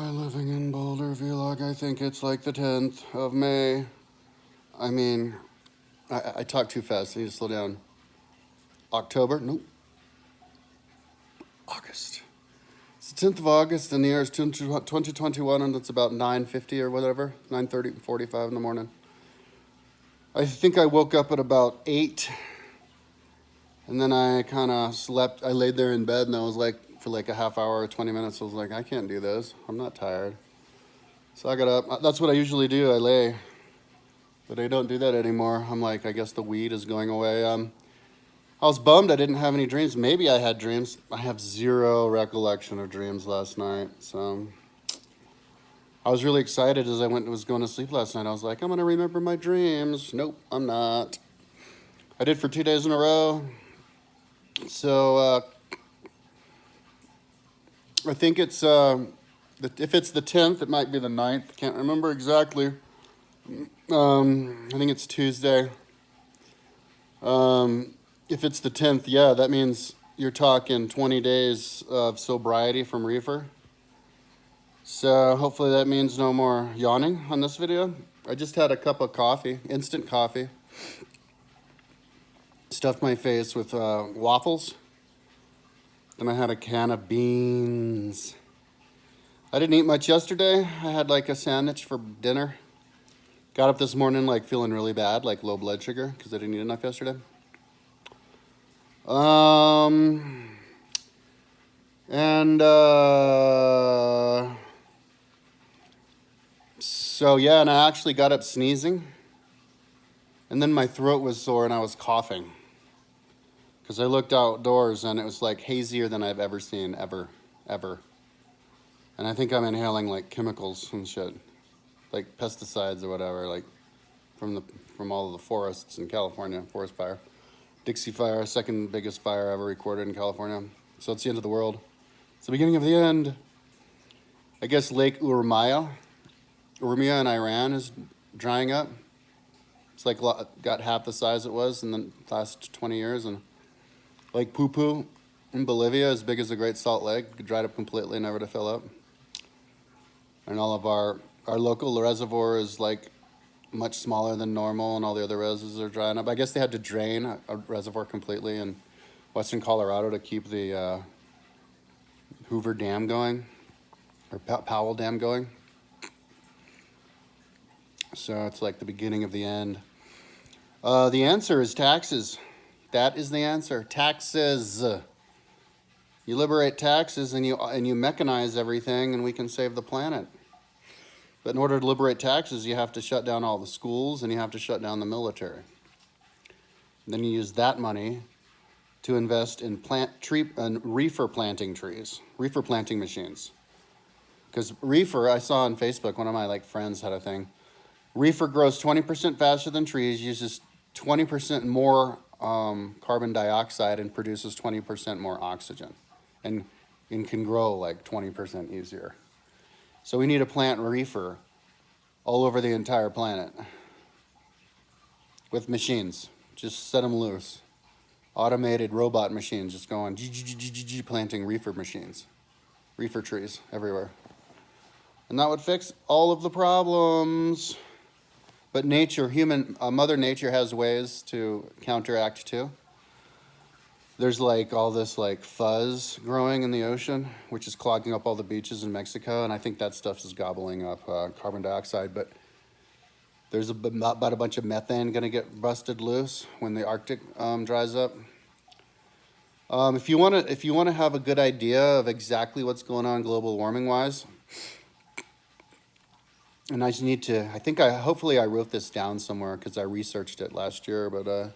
Hi, living in Boulder vlog. I think it's like the 10th of May. I mean, I talk too fast. I need to slow down. October? Nope. August. It's the 10th of August, and the year is 2021, and it's about 9:50 or whatever, 9:30, 45 in the morning. I think I woke up at about 8, and then I kind of slept. I laid there in bed, and I was like, for like a half hour or 20 minutes, I was like, I can't do this. I'm not tired. So I got up. That's what I usually do. I lay. But I don't do that anymore. I'm like, I guess the weed is going away. I was bummed I didn't have any dreams. Maybe I had dreams. I have zero recollection of dreams last night. So I was really excited as I was going to sleep last night. I was like, I'm going to remember my dreams. Nope, I'm not. I did for 2 days in a row. So I think it's, if it's the 10th, it might be the 9th. Can't remember exactly. I think it's Tuesday. If it's the 10th, yeah, that means you're talking 20 days of sobriety from reefer. So hopefully that means no more yawning on this video. I just had a cup of coffee, instant coffee. Stuffed my face with waffles. Then I had a can of beans. I didn't eat much yesterday. I had like a sandwich for dinner. Got up this morning like feeling really bad, like low blood sugar, because I didn't eat enough yesterday. So yeah, and I actually got up sneezing, and then my throat was sore and I was coughing, because I looked outdoors and it was like hazier than I've ever seen, ever. And I think I'm inhaling like chemicals and shit, like pesticides or whatever, like from all of the forests in California, forest fire. Dixie Fire, second biggest fire ever recorded in California. So it's the end of the world. It's the beginning of the end. I guess Lake Urmia in Iran is drying up. It's like got half the size it was in the last 20 years. And Lake Pupu in Bolivia, as big as the Great Salt Lake, dried up completely, never to fill up. And all of our local reservoir is like much smaller than normal, and all the other reservoirs are drying up. I guess they had to drain a reservoir completely in western Colorado to keep the Hoover Dam going, or Powell Dam going. So it's like the beginning of the end. The answer is taxes. That is the answer. Taxes. You liberate taxes and you mechanize everything, and we can save the planet. But in order to liberate taxes, you have to shut down all the schools and you have to shut down the military. And then you use that money to invest in reefer planting trees, reefer planting machines. Because reefer, I saw on Facebook, one of my friends had a thing. Reefer grows 20% faster than trees, uses 20% more carbon dioxide, and produces 20% more oxygen, and can grow like 20% easier. So we need to plant reefer all over the entire planet with machines. Just set them loose. Automated robot machines just going planting reefer machines, reefer trees everywhere. And that would fix all of the problems. But Mother Nature has ways to counteract too. There's like all this like fuzz growing in the ocean, which is clogging up all the beaches in Mexico, and I think that stuff is gobbling up carbon dioxide. But there's about a bunch of methane going to get busted loose when the Arctic dries up. If you want to have a good idea of exactly what's going on global warming wise, and I just need to, hopefully I wrote this down somewhere because I researched it last year, but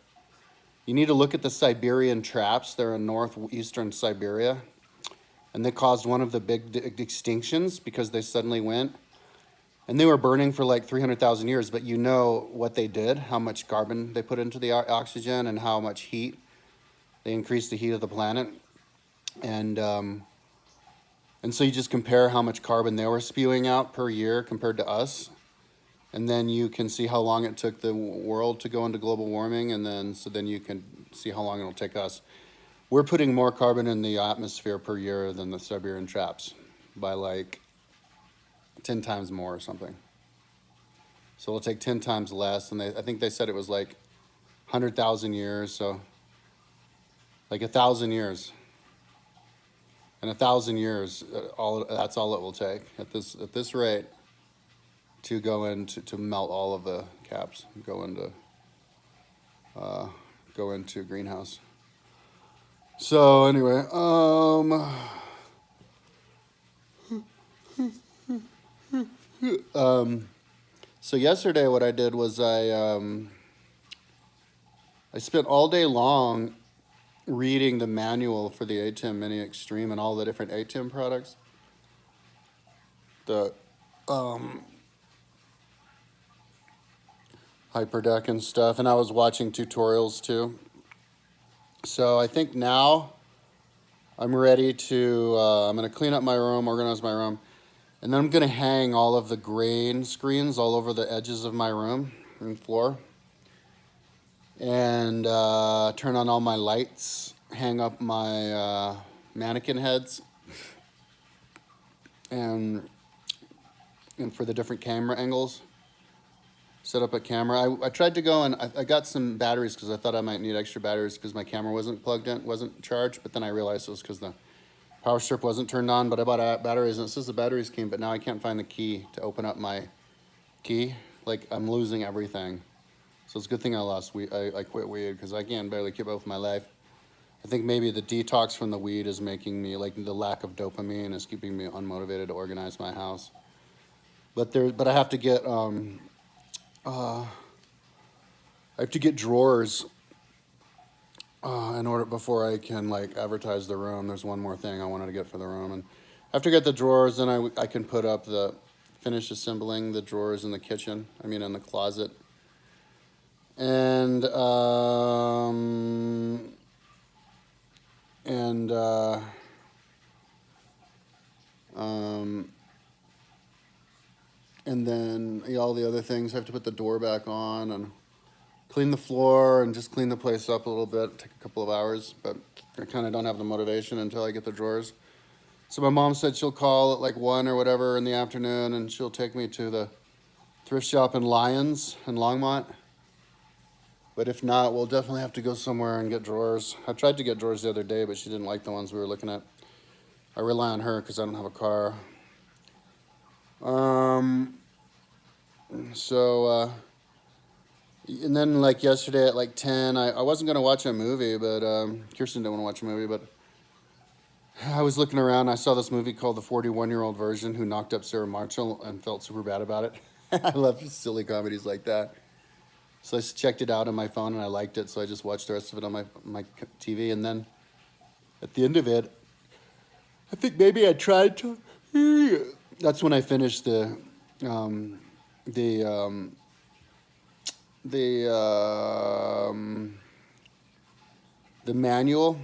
you need to look at the Siberian traps. They're in northeastern Siberia, and they caused one of the big extinctions because they suddenly went, and they were burning for like 300,000 years, but you know what they did, how much carbon they put into the oxygen and how much heat. They increased the heat of the planet, and so you just compare how much carbon they were spewing out per year compared to us, and then you can see how long it took the world to go into global warming, and then you can see how long it'll take us. We're putting more carbon in the atmosphere per year than the Siberian traps by like 10 times more or something. So it'll take 10 times less. And I think they said it was like 100,000 years. So like 1,000 years. In 1,000 years, that's all it will take at this rate to go to melt all of the caps, go into greenhouse. So anyway, so yesterday what I did was I spent all day long reading the manual for the Atem Mini Extreme and all the different Atem products. The Hyperdeck and stuff, and I was watching tutorials too. So I think now I'm ready to, I'm going to clean up my room, organize my room, and then I'm going to hang all of the grain screens all over the edges of my room and floor. And turn on all my lights, hang up my mannequin heads, and for the different camera angles, set up a camera. I tried to go and I got some batteries because I thought I might need extra batteries because my camera wasn't plugged in, wasn't charged, but then I realized it was because the power strip wasn't turned on. But I bought batteries and it says the batteries came, but now I can't find the key to open up my key. Like I'm losing everything. So it's a good thing I lost weed. I quit weed because I can barely keep up with my life. I think maybe the detox from the weed is making me, like the lack of dopamine is keeping me unmotivated to organize my house. But I have to get drawers in order before I can like advertise the room. There's one more thing I wanted to get for the room, and after I get the drawers, then I can put up finish assembling the drawers in the kitchen. I mean in the closet. And then all the other things. I have to put the door back on and clean the floor and just clean the place up a little bit. Take a couple of hours, but I kind of don't have the motivation until I get the drawers. So my mom said she'll call at like 1 or whatever in the afternoon, and she'll take me to the thrift shop in Lyons in Longmont. But if not, we'll definitely have to go somewhere and get drawers. I tried to get drawers the other day, but she didn't like the ones we were looking at. I rely on her because I don't have a car. And then like yesterday at like 10, I wasn't going to watch a movie, but Kirsten didn't want to watch a movie, but I was looking around. I saw this movie called The 41-Year-Old Virgin Who Knocked Up Sarah Marshall and felt super bad about it. I love silly comedies like that. So I checked it out on my phone and I liked it, so I just watched the rest of it on my TV. And then at the end of it, I think maybe I tried to. That's when I finished the manual.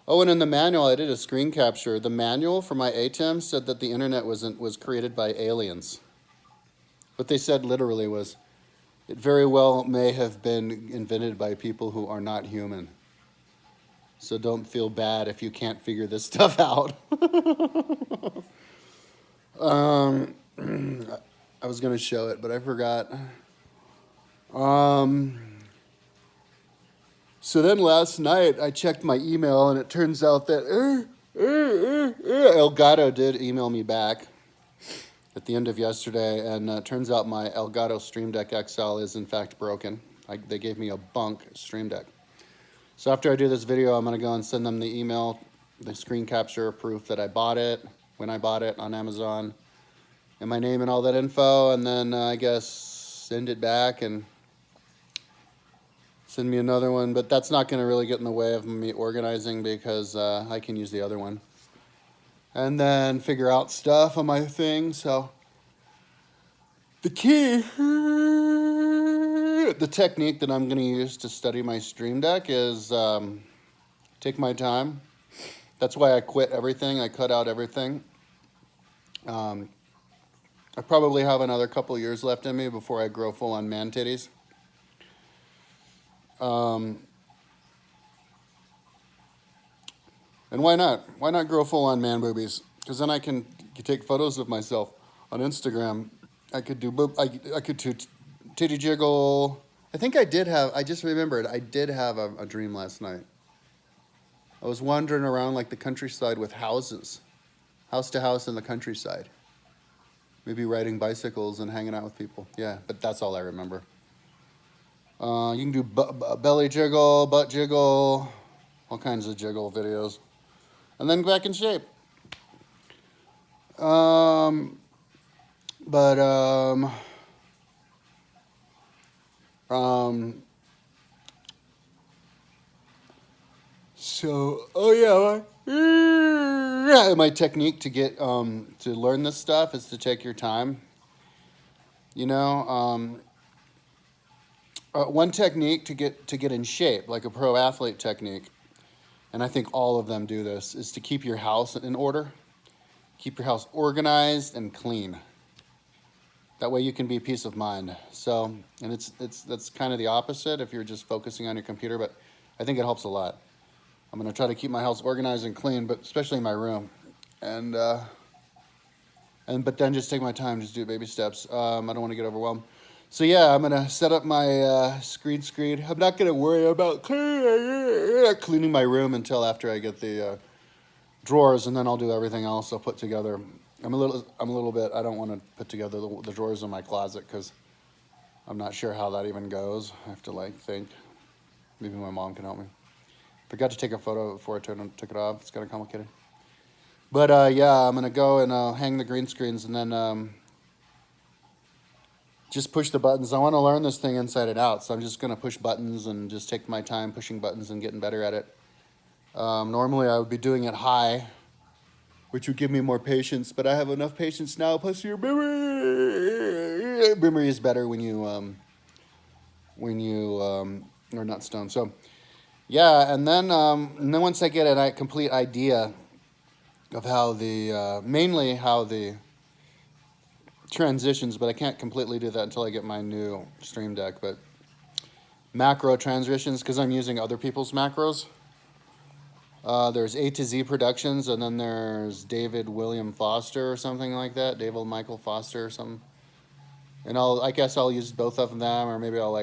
Oh, and in the manual, I did a screen capture. The manual for my Atem said that the internet was created by aliens. What they said literally was, it very well may have been invented by people who are not human. So don't feel bad if you can't figure this stuff out. I was going to show it, but I forgot. So then last night I checked my email and it turns out that Elgato did email me back at the end of yesterday, and it turns out my Elgato Stream Deck XL is in fact broken. They gave me a bunk Stream Deck. So after I do this video, I'm going to go and send them the email, the screen capture proof that I bought it, when I bought it on Amazon, and my name and all that info, and then I guess send it back and send me another one. But that's not going to really get in the way of me organizing because I can use the other one. And then figure out stuff on my thing. So the key, the technique that I'm going to use to study my Stream Deck is take my time. That's why I quit everything. I cut out everything. I probably have another couple years left in me before I grow full on man titties. And why not? Why not grow full on man boobies? Because then I can take photos of myself on Instagram. I could do I could do titty jiggle. I think I did have. I just remembered. I did have a dream last night. I was wandering around like the countryside with houses, house to house in the countryside. Maybe riding bicycles and hanging out with people. Yeah, but that's all I remember. You can do belly jiggle, butt jiggle, all kinds of jiggle videos, and then back in shape. Um, but so oh yeah, my technique to get to learn this stuff is to take your time. You know, one technique to get in shape, like a pro athlete technique, and I think all of them do this, is to keep your house in order. Keep your house organized and clean. That way you can be peace of mind. So, and that's kind of the opposite if you're just focusing on your computer, but I think it helps a lot. I'm gonna try to keep my house organized and clean, but especially my room, and but then just take my time, just do baby steps. I don't want to get overwhelmed. So yeah, I'm gonna set up my screen. I'm not gonna worry about cleaning my room until after I get the drawers, and then I'll do everything else. I'll put together. I'm a little bit. I don't want to put together the drawers in my closet because I'm not sure how that even goes. I have to like think. Maybe my mom can help me. Forgot to take a photo before I took it off. It's kind of complicated. But yeah, I'm gonna go and hang the green screens and then just push the buttons. I want to learn this thing inside and out, so I'm just gonna push buttons and just take my time pushing buttons and getting better at it. Normally I would be doing it high, which would give me more patience, but I have enough patience now. Plus your memory is better when you are not stoned. So yeah, and then once I get a complete idea of how mainly how the transitions, but I can't completely do that until I get my new Stream Deck, but macro transitions, because I'm using other people's macros. There's A to Z Productions, and then there's David William Foster or something like that. David Michael Foster or something. And I guess I'll use both of them, or maybe I'll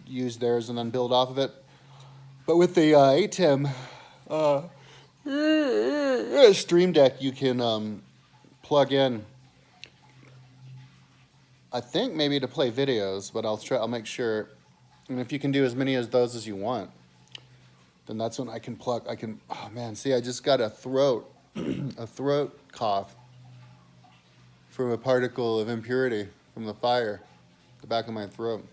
use theirs and then build off of it. But with the Atem Stream Deck, you can plug in, I think maybe to play videos, but I'll make sure. And if you can do as many of those as you want, then that's when I can plug. Oh man, see, I just got a throat cough from a particle of impurity from the fire, the back of my throat.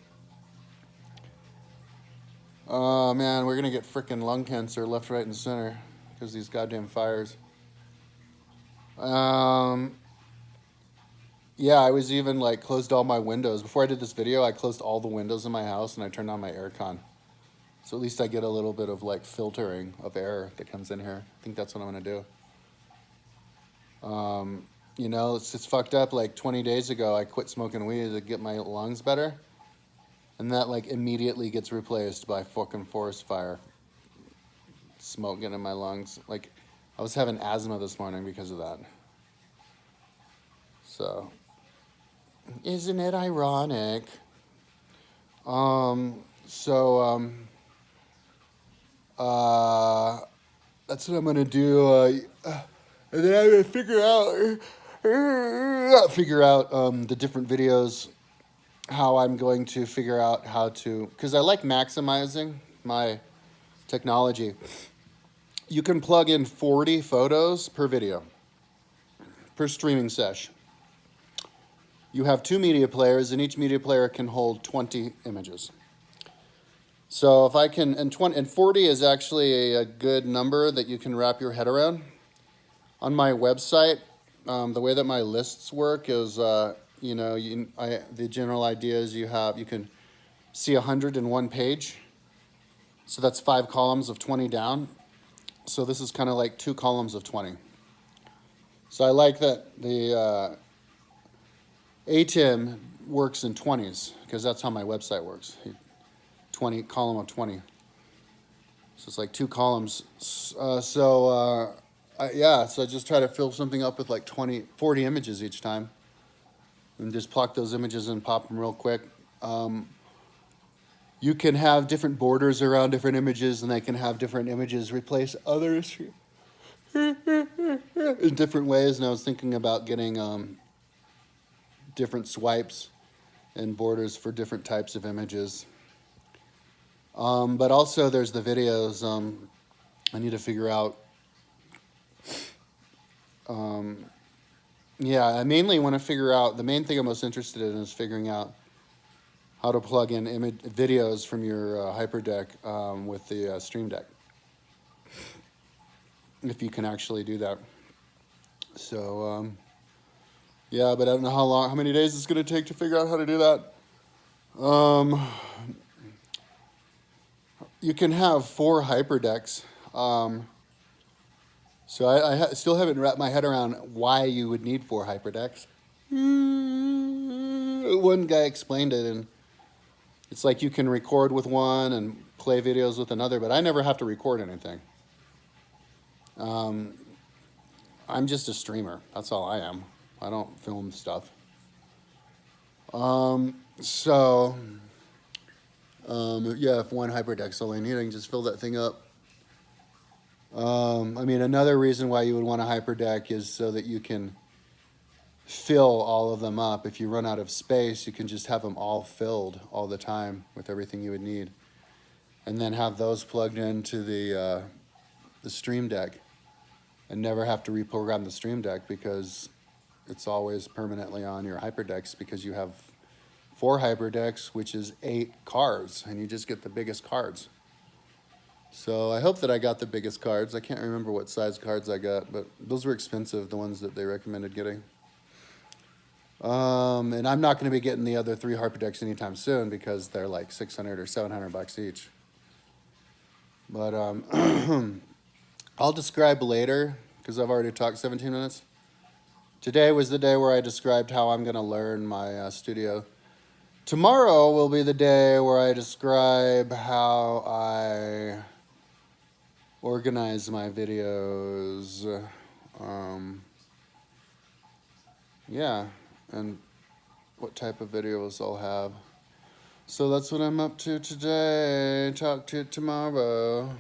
Oh man, we're gonna get frickin' lung cancer left, right, and center because these goddamn fires. Yeah, I was even like closed all my windows. Before I did this video, I closed all the windows in my house and I turned on my aircon. So at least I get a little bit of like filtering of air that comes in here. I think that's what I'm gonna do. You know, it's fucked up. Like 20 days ago, I quit smoking weed to get my lungs better. And that like immediately gets replaced by fucking forest fire. Smoke getting in my lungs. Like I was having asthma this morning because of that. So, isn't it ironic? That's what I'm gonna do. And then I'm gonna figure out the different videos, how I'm going to figure out how to, because I like maximizing my technology. You can plug in 40 photos per video, per streaming sesh. You have 2 media players, and each media player can hold 20 images. So if I can, and 40 is actually a good number that you can wrap your head around. On my website, the way that my lists work is, the general idea is you can see 100 in one page. So that's 5 columns of 20 down. So this is kind of like 2 columns of 20. So I like that the Atem works in 20s because that's how my website works. 20 column of 20. So it's like 2 columns. Yeah, so I just try to fill something up with like 40 images each time. And just plug those images and pop them real quick. You can have different borders around different images, and they can have different images replace others in different ways. And I was thinking about getting different swipes and borders for different types of images. But also there's the videos. I need to figure out. Yeah, I mainly want to figure out, the main thing I'm most interested in is figuring out how to plug in videos from your Hyperdeck with the Stream Deck. If you can actually do that. So, yeah, but I don't know how many days it's going to take to figure out how to do that. You can have 4 Hyperdecks. So I still haven't wrapped my head around why you would need 4 Hyperdecks. One guy explained it, and it's like you can record with one and play videos with another, but I never have to record anything. I'm just a streamer. That's all I am. I don't film stuff. Yeah, if one Hyperdeck's all I need, I can just fill that thing up. I mean, another reason why you would want a Hyperdeck is so that you can fill all of them up. If you run out of space, you can just have them all filled all the time with everything you would need. And then have those plugged into the Stream Deck and never have to reprogram the Stream Deck because it's always permanently on your Hyperdecks because you have 4 Hyperdecks, which is 8 cards, and you just get the biggest cards. So I hope that I got the biggest cards. I can't remember what size cards I got, but those were expensive, the ones that they recommended getting. And I'm not going to be getting the other 3 Hyperdecks anytime soon because they're like $600 or $700 each. But I'll describe later because I've already talked 17 minutes. Today was the day where I described how I'm going to learn my studio. Tomorrow will be the day where I describe how I organize my videos. Yeah, and what type of videos I'll have. So that's what I'm up to today. Talk to you tomorrow.